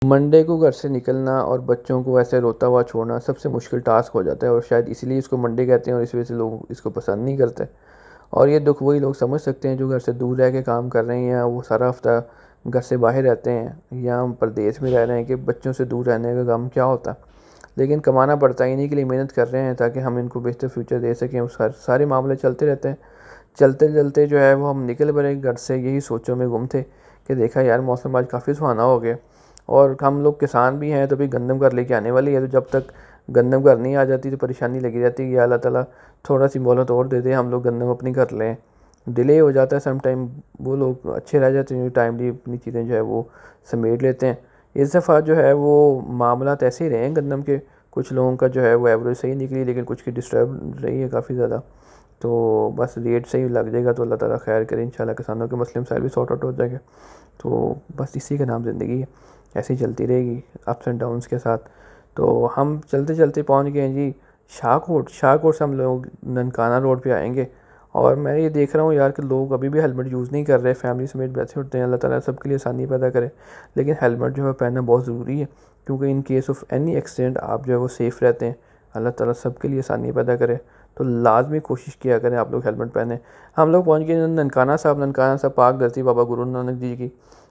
Monday को घर से निकलना और बच्चों को ऐसे रोता हुआ छोड़ना सबसे मुश्किल टास्क हो जाता है और शायद इसीलिए इसको मंडे कहते हैं और इस वजह से लोग इसको पसंद नहीं करते। और ये दुख वही लोग समझ सकते हैं जो घर से दूर रह के काम कर रहे हैं या वो सारा हफ्ता घर से बाहर रहते हैं या हम प्रदेश में रह रहे हैं कि बच्चों से दूर रहने का गम क्या होता है। लेकिन कमाना पड़ता है, इन्हीं के लिए मेहनत कर रहे हैं ताकि हम इनको बेहतर फ्यूचर दे सकें। उस सारे मामले चलते रहते हैं। चलते चलते जो है वो हम निकल पड़े घर से यही सोचों में गुम थे कि देखा यार मौसम आज काफ़ी सुहाना हो गया और हम लोग किसान भी हैं तो भी गंदम घर लेके आने वाली है। तो जब तक गंदम घर नहीं आ जाती तो परेशानी लगी रहती है कि अल्लाह ताला थोड़ा सी मोहलत और दे दे, हम लोग गंदम अपनी कर लें। डिले हो जाता है सम टाइम, वो लोग अच्छे रह जाते हैं जो टाइमली अपनी चीज़ें जो है वो समेट लेते हैं। इस दफ़ा जो है वो मामला ऐसे ही रहे हैं गंदम के। कुछ लोगों का जो है वो एवरेज सही निकली लेकिन कुछ की डिस्टर्ब रही है काफ़ी ज़्यादा। तो बस रेट सही लग जाएगा तो अल्लाह ताला खैर करे, इंशाल्लाह किसानों के मसले मसाइल भी सॉर्ट आउट हो जाएंगे। तो बस इसी का नाम ज़िंदगी है, ऐसे ही चलती रहेगी अप्स एंड डाउन्स के साथ। तो हम चलते चलते पहुंच गए हैं जी शाहकोट। शाहकोट से हम लोग ननकाना रोड पे आएंगे और मैं ये देख रहा हूँ यार कि लोग अभी भी हेलमेट यूज़ नहीं कर रहे, फैमिली समेत बैठे उठते हैं। अल्लाह ताला सबके लिए आसानी पैदा करे, लेकिन हेलमेट जो है पहनना बहुत ज़रूरी है क्योंकि in case of any accident आप जो है वो सेफ़ रहते हैं। अल्लाह ताला सबके लिए आसानी पैदा करे, तो लाजमी कोशिश किया करें आप लोग हेलमेट पहने। हम लोग पहुँच गए ननकाना साहब पाक धरती बाबा गुरु नानक जी की,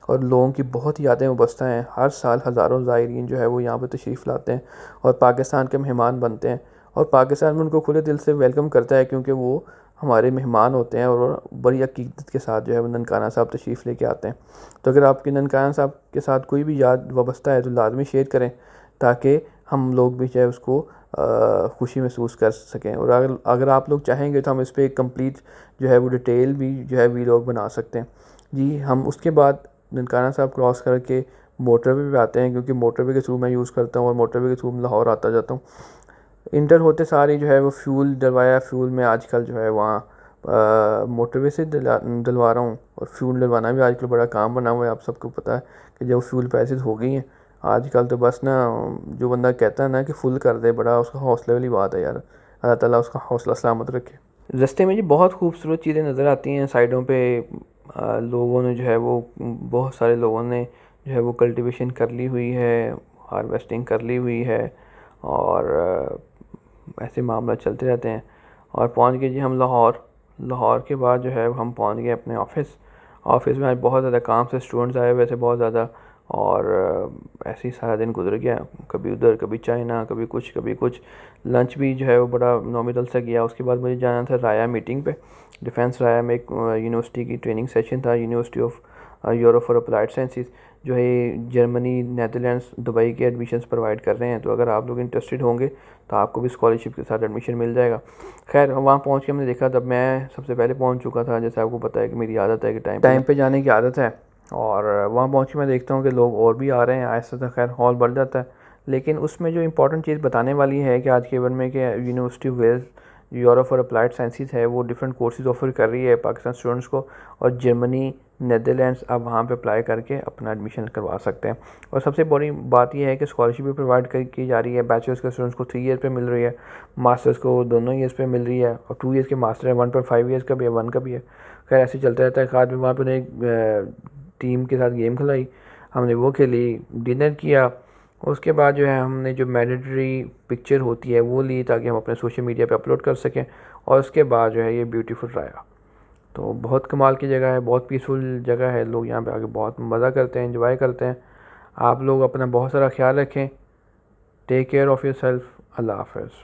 और लोगों की बहुत यादें वाबस्ता हैं। हर साल हज़ारों ज़ायरीन जो है वो यहाँ पे तशरीफ़ लाते हैं और पाकिस्तान के मेहमान बनते हैं और पाकिस्तान में उनको खुले दिल से वेलकम करता है क्योंकि वो हमारे मेहमान होते हैं और बड़ी अकीदत के साथ जो है वो ननकाना साहब तशरीफ़ लेके आते हैं। तो अगर आपके ननकाना साहब के साथ कोई भी याद वाबस्ता है तो लाजमी शेयर करें ताकि हम लोग भी जो है उसको खुशी महसूस कर सकें। और अगर आप लोग चाहेंगे तो हम इस पर एक कंप्लीट जो है वो डिटेल भी जो है वीलॉग बना सकते हैं जी। हम उसके बाद ननकाना साहब क्रॉस करके मोटरवे पे आते हैं क्योंकि मोटरवे के थ्रू मैं यूज़ करता हूँ और मोटरवे के थ्रू लाहौर आता जाता हूँ। इंटर होते सारी जो है वो फ्यूल डलवाया। फ्यूल में आजकल जो है वहाँ मोटरवे से डलवा रहा हूँ और फ्यूल डलवाना भी आजकल बड़ा काम बना हुआ है। आप सबको पता है कि जब फ्यूल प्राइसेस हो गई हैं आजकल तो बस ना जो बंदा कहता है ना कि फुल कर दे, बड़ा उसका हौसले वाली बात है यार। अल्लाह ताला उसका हौसला सलामत रखे। रास्ते में जी बहुत खूबसूरत चीज़ें नज़र आती हैं साइडों पे। लोगों ने जो है वो बहुत सारे लोगों ने जो है वो कल्टीवेशन कर ली हुई है, हार्वेस्टिंग कर ली हुई है और ऐसे मामला चलते रहते हैं। और पहुंच गए जी हम लाहौर। लाहौर के बाद जो है हम पहुंच गए अपने ऑफ़िस। ऑफ़िस में आज बहुत ज़्यादा काम से स्टूडेंट्स आए हुए थे बहुत ज़्यादा और ऐसे ही सारा दिन गुजर गया, कभी उधर कभी चाइना कभी कुछ कभी कुछ। लंच भी जो है वो बड़ा नॉमिनल सा गया। उसके बाद मुझे जाना था राया मीटिंग पे। डिफेंस राया में एक यूनिवर्सिटी की ट्रेनिंग सेशन था, university of Europe for applied sciences जो है जर्मनी, नेदरलैंड्स, दुबई के एडमिशन्स प्रोवाइड कर रहे हैं। तो अगर आप लोग इंटरेस्टेड होंगे तो आपको भी स्कॉलरशिप के साथ एडमिशन मिल जाएगा। खैर वहाँ पहुँच के हमने देखा, तब मैं सबसे पहले पहुँच चुका था। जैसे आपको पता है कि मेरी आदत है कि टाइम पे जाने की आदत है। और वहाँ पहुँच के मैं देखता हूँ कि लोग और भी आ रहे हैं। आहिस्ता तो खैर हॉल बढ़ जाता है, लेकिन उसमें जो इंपॉर्टेंट चीज़ बताने वाली है कि आज के इवेंट में कि university of Wales Europe for applied sciences है वो डिफरेंट कोर्सेज ऑफर कर रही है पाकिस्तान स्टूडेंट्स को। और जर्मनी, नेदरलैंड्स आप वहाँ पे अप्लाई करके अपना एडमिशन करवा सकते हैं। और सबसे बड़ी बात यह है कि स्कॉलरशिप भी प्रोवाइड की जा रही है। बैचलर्स के स्टूडेंट्स को 3 ईयर पे मिल रही है, मास्टर्स को दोनों ईयर्स पे मिल रही है और 2 ईयर्स के मास्टर है, 1.5 ईयर्स का भी है, 1 का भी है। खैर ऐसे चलता रहता है। बाद में वहाँ पर एक टीम के साथ गेम खिलाई, हमने वो खेली, डिनर किया। उसके बाद जो है हमने जो मैंडेटरी पिक्चर होती है वो ली ताकि हम अपने सोशल मीडिया पे अपलोड कर सकें। और उसके बाद जो है ये ब्यूटीफुल राया। तो बहुत कमाल की जगह है, बहुत पीसफुल जगह है। लोग यहाँ पे आके बहुत मज़ा करते हैं, एंजॉय करते हैं। आप लोग अपना बहुत सारा ख्याल रखें। Take care of yourself. अल्लाह हाफ़िज़।